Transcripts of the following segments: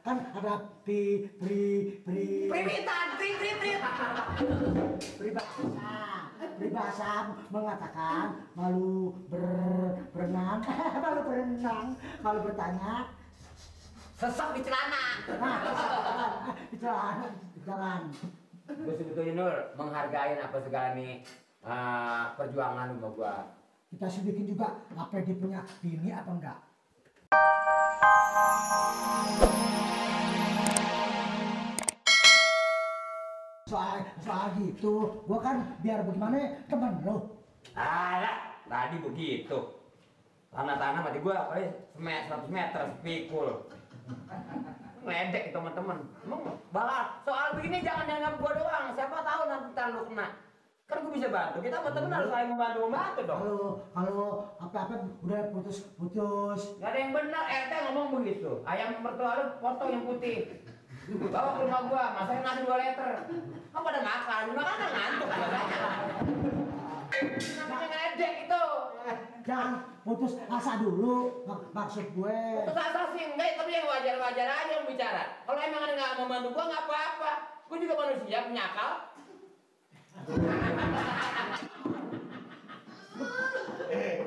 Kan ada peribahasa mengatakan malu berenang, malu berenang kalau bertanya sesek di celana. Nah, di jalan. Gue sebetulnya Nur menghargai apa segala nih perjuangan lu sama gua. Kita selidikin juga apa dia punya bini apa enggak. Soal gitu, gua kan biar bagaimana temen lo. Alah, tadi begitu. Tanah-tanah mati gua kali 100 meter pikul. Ledek teman-teman. Emang bakal soal begini jangan dianggap gua doang. Siapa tahu nanti ntar lu kena. Kan gua bisa bantu. Kita teman-teman harus saling membantu dong. Kalau apa-apa udah putus. Gak ada yang benar. RT ngomong begitu. Ayam mertua lu potong yang putih. Bawa ke rumah gua, masanya ngasih 2 liter. Kamu pada makan, kan ngantuk katanya. Namanya ngedek itu. Jangan putus asa dulu, maksud gue. Putus asa sih enggak, tapi yang wajar-wajar aja yang bicara. Kalau emang ada nggak mau bantu gua nggak apa-apa. Gua juga manusia punya akal.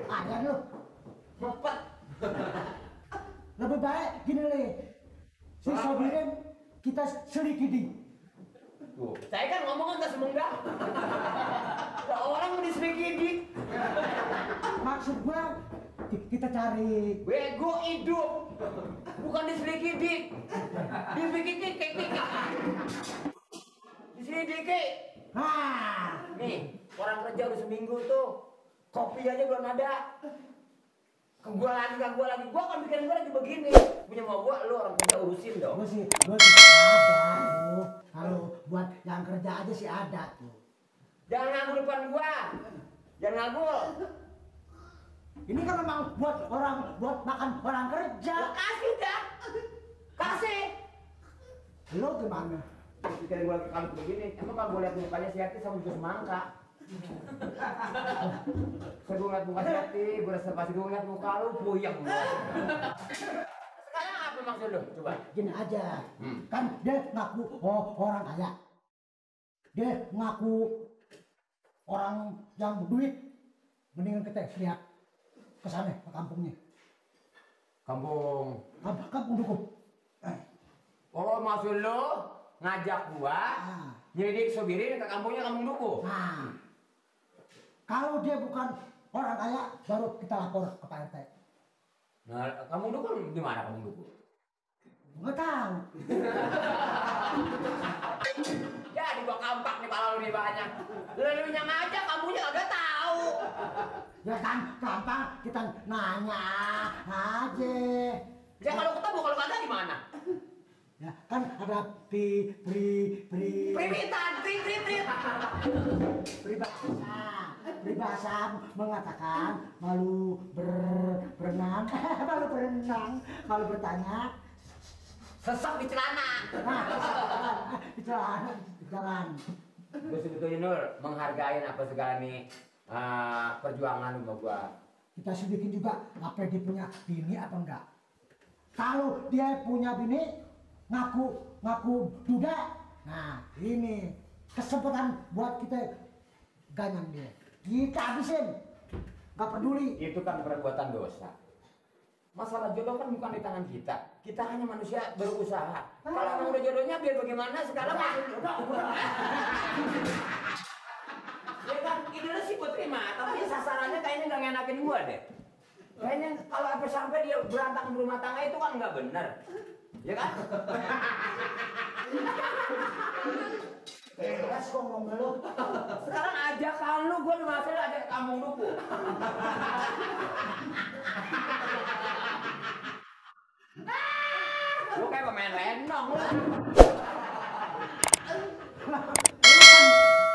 Ayan lu. Mepet. Lebih baik gini nih. Si Sobirin kita selidiki. Tuh, saya kan ngomong nggak semenggak. Orang mau diselidiki. Maksud gua kita cari. Bego hidup, bukan diselidiki. Diselidiki. Nih, orang kerja udah seminggu tuh, kopi aja belum ada. Ke gua lagi, gua kan bikin gua lagi begini. Punya mau gua, lu orang kerja urusin dong. Gua sih ada tuh. Kalau buat yang kerja aja sih ada tuh. Jangan nganggur depan gua. Jangan nganggur. Ini kan memang buat makan orang kerja. Kasih dah. Kasih. Lo gimana? Pikirin gua lagi kalau begini. Emang kalau gua lihat mukanya si Yati sama juga semangka. Saya gua ngeliat muka si Yati, gua rasa pasti gua ngeliat muka lu puyeng. Sekarang apa maksud lu? Coba. Gini aja. Kan dia ngaku orang kaya. Dia ngaku orang yang berduit. Mendingan kita lihat ke sana, ke kampungnya. Kampung Dukung. Oh, maksud lu ngajak gua nyelidik Sobirin ke kampungnya Kampung Duku. Nah, kalau dia bukan orang kaya, baru kita lapor ke Pak RT. Nah, Kampung Duku di mana Kampung Duku? Nggak tahu. Jadi gua kampak nih pala lu nih banyak. Lu yang ngajak kampungnya kagak tahu. Ya kan, gampang kita nanya aja. Ya kalau ketemu, kalau kagak gimana? Ya kan ada peribahasa mengatakan malu berenang, malu berenang kalau bertanya Sesek di celana. nah, di jalan. Gue sebetulnya Nur menghargai apa segala nih perjuangan lu sama gua. Kita selidikin juga apa dia punya bini apa enggak. Kalau dia punya bini ngaku duda, nah ini kesempatan buat kita ganyang dia. Kita habisin, nggak peduli. Itu kan perbuatan dosa. Masalah jodoh kan bukan di tangan kita. Kita hanya manusia berusaha. Kalau emang udah jodohnya biar bagaimana sekarang ya kan idenya sih gue terima, tapi sasarannya kayaknya nggak ngenakin gua deh. Kayaknya kalau sampai dia berantakan rumah tangga itu kan nggak benar, ya kan? Keras kok ngomong lu. Sekarang ajakan lu gue masih ada Kampung Duku. Lu kayak pemain lenong lu.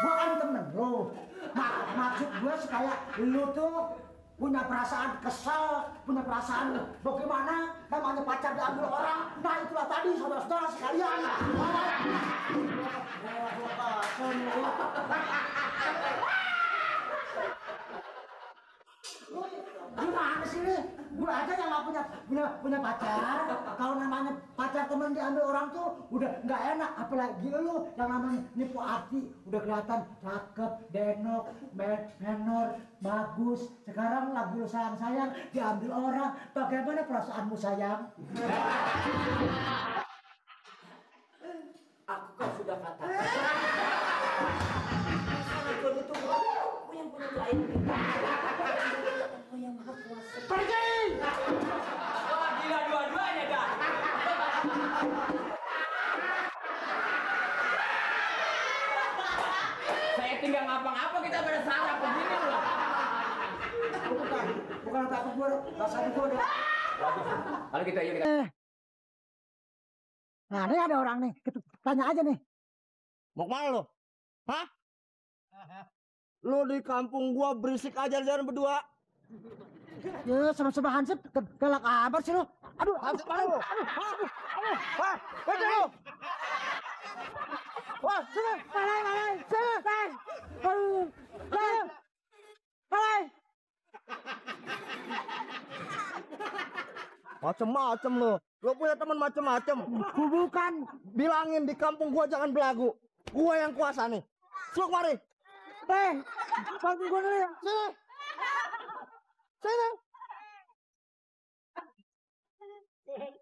Gua kan temen lu. Maksud gua supaya lu tuh punya perasaan kesel, punya perasaan bagaimana namanya pacar diambil orang. Nah itulah tadi saudara-saudara sekalian. Gimana sih nih? Gue aja yang gak punya pacar. Kalau namanya pacar temen diambil orang tuh udah nggak enak. Apalagi lu yang namanya nipu hati. Udah kelihatan cakep, denok, menor, bagus. Sekarang lagi lu sayang-sayang diambil orang. Bagaimana perasaanmu sayang? Aku kan sudah katakan. Betul-betul aku yang punya lain. Aku yang maha kuasa. Pergi! Wah, gila dua-duanya dah. Saya tinggal ngapa-ngapa kita pada sarap begini loh. Bukan takut gue, rasanya gue udah. Kalau kita iya kita. Nah, ini ada orang nih. Tanya aja nih. Mau kemana lo? Hah? Lu di kampung gua berisik aja jalan berdua. Ya, sama-sama Hansip, galak kabar sih lu. Aduh, Hansip mana lu? Hah? Baca lu! Wah, sini, malai, sini, aduh, malai. macem-macem lu. Lu punya teman macem-macem. Bukan. Bilangin di kampung gua jangan belagu. Gua yang kuasa nih. Suruh kemari. Bantu gua dulu ya. Sini.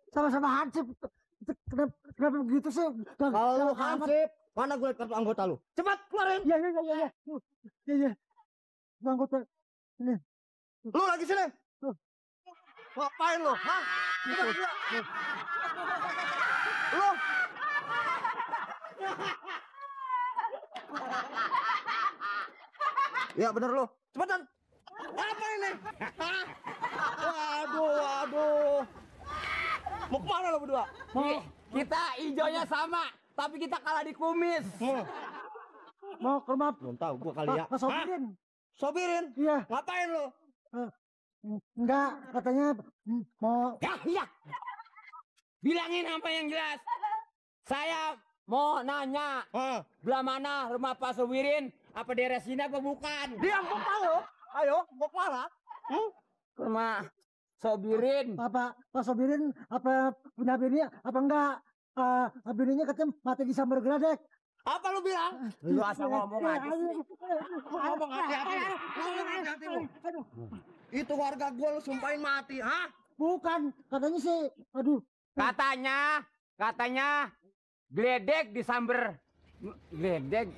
Sama-sama Hansip. Kenapa begitu sih? Kalau lu Hansip, mana gue kartu anggota lu? Cepat keluarin. Iya. Anggota. Ini. Lu lagi sini. Ngapain lu? Hah? Lu. Ya bener lu. Cepetan. Apa ini? Hah? Waduh. Mau kemana lo berdua? Kita hijaunya sama, tapi kita kalah di kumis. Mau ke rumah. Belum tahu gua kali ya. Pak Sobirin. Sobirin? Iya. Ngapain lo? Enggak, katanya mau. Ya. Bilangin apa yang jelas. Saya mau nanya, belah mana rumah Pak Sobirin? Apa daerah sini apa bukan? Diam, gua tahu. Ayo, mau kemana? Rumah Sobirin. Pak Sobirin apa punya bini apa enggak? Bininya katanya mati di sambar geledek. Apa lu bilang? Lu asal ngomong aja. Ngomong hati-hati lu. Itu warga gua lu sumpahin mati, hah? Bukan, katanya sih, aduh. Katanya geledek disamber. Geledek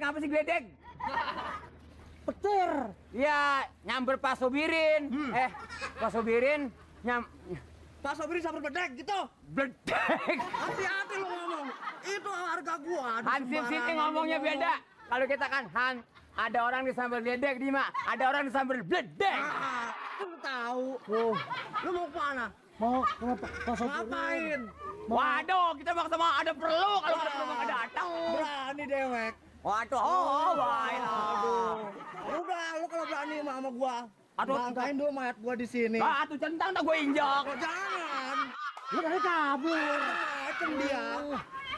apa sih geledek? Petir. Ya, nyamber Pak Sobirin. Pak Sobirin Pak Sobirin sambil bedek gitu. Bedek. Hati-hati lu ngomong. Itu harga gua. Hansip sini ngomongnya beda. Kalau kita kan ada orang disamber geledek di mah, ada orang disamber bedek. Lu tahu. Lu mau kemana? Mau Pak Sobirin. Ngapain? Waduh, kita mau sama ada perlu. Kalau ada perlu nggak datang. Berani dewek. Waduh, baik. Udah, lu kalau berani sama gua. Aduh, bangkain dulu mayat gua di sini. Tuh centang dah gue injak. Jangan. Lu dari kabur. Macem dia.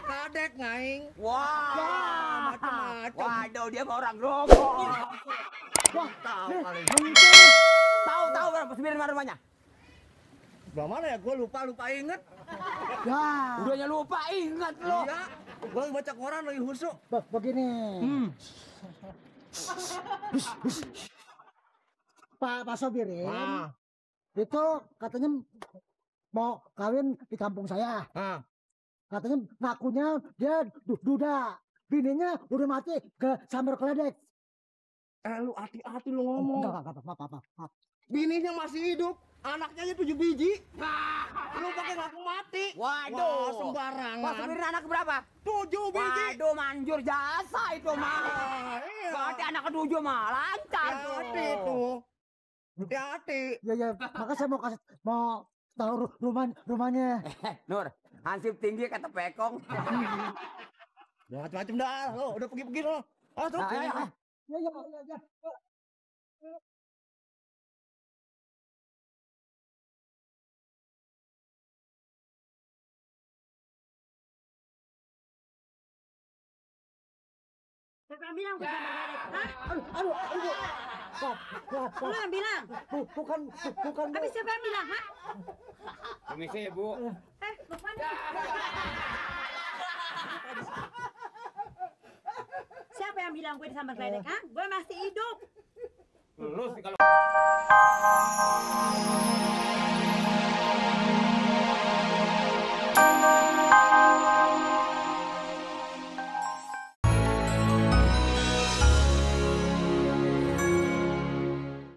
Kadek ngaing. Wah, macam-macam. waduh dia mau orang rokok. Wah, tahu kali. Tahu berapa Sobirin mana rumahnya? Sebelah mana ya? Gua lupa inget. Ya. Udahnya lupa ingat lo. Iya. Gua lagi baca koran lagi husuk. Begini. Pak Sobirin. Itu katanya mau kawin di kampung saya. Katanya ngakunya dia duda. Bininya udah mati ke sambar geledek. Lu hati-hati lu ngomong. Enggak apa-apa. Bininya masih hidup. Anaknya aja 7 biji. Lu pakai ngaku mati. Waduh. Wah, sembarangan. Pak Sobirin anak berapa? 7 biji. Waduh, manjur jasa itu mah. Iya. Berarti anak ke-7 mah lancar tuh. Hati tuh. Hati-hati. Ya, maka saya mau tahu rumahnya. Nur, Hansip tinggi kata Pekong. Udah macam-macam dah. Lo udah pergi-pergi lo. Tuh. Ya. Siapa yang bilang gue disambar geledek? Hah? Aduh. Lu yang bilang? Bukan Bu. Tapi siapa yang bilang? Hah? Permisi, Bu. Lukman. Siapa yang bilang gue disambar geledek? Hah? Gue masih hidup.